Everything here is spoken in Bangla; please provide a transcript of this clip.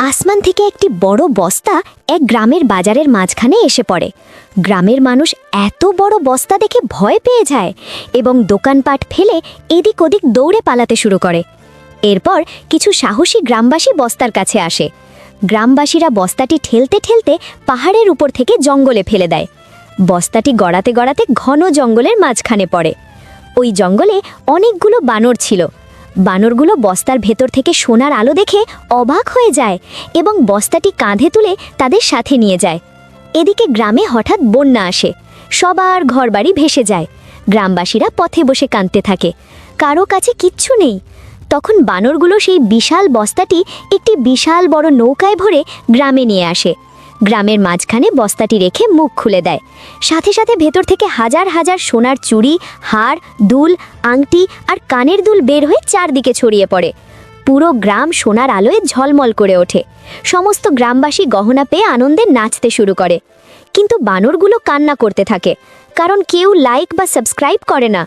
আসমান থেকে একটি বড় বস্তা এক গ্রামের বাজারের মাঝখানে এসে পড়ে। গ্রামের মানুষ এত বড় বস্তা দেখে ভয় পেয়ে যায় এবং দোকানপাট ফেলে এদিক ওদিক দৌড়ে পালাতে শুরু করে। এরপর কিছু সাহসী গ্রামবাসী বস্তার কাছে আসে। গ্রামবাসীরা বস্তাটি ঠেলতে ঠেলতে পাহাড়ের উপর থেকে জঙ্গলে ফেলে দেয়। বস্তাটি গড়াতে গড়াতে ঘন জঙ্গলের মাঝখানে পড়ে। ওই জঙ্গলে অনেকগুলো বানর ছিল। বানরগুলো বস্তার ভেতর থেকে সোনার আলো দেখে অবাক হয়ে যায় এবং বস্তাটি কাঁধে তুলে তাদের সাথে নিয়ে যায়। এদিকে গ্রামে হঠাৎ বন্যা আসে। সবার ঘরবাড়ি ভেসে যায়। গ্রামবাসীরা পথে বসে কাঁদতে থাকে, কারো কাছে কিচ্ছু নেই। তখন বানরগুলো সেই বিশাল বস্তাটি একটি বিশাল বড় নৌকায় ভরে গ্রামে নিয়ে আসে। গ্রামের মাঝখানে বস্তাটি রেখে মুখ খুলে দেয়। সাথে সাথে ভেতর থেকে হাজার হাজার সোনার চুড়ি, হার, দুল, আংটি আর কানের দুল বের হয়ে চারদিকে ছড়িয়ে পড়ে। পুরো গ্রাম সোনার আলোয় ঝলমল করে ওঠে। সমস্ত গ্রামবাসী গহনা পেয়ে আনন্দে নাচতে শুরু করে। কিন্তু বানরগুলো কান্না করতে থাকে, কারণ কেউ লাইক বা সাবস্ক্রাইব করে না।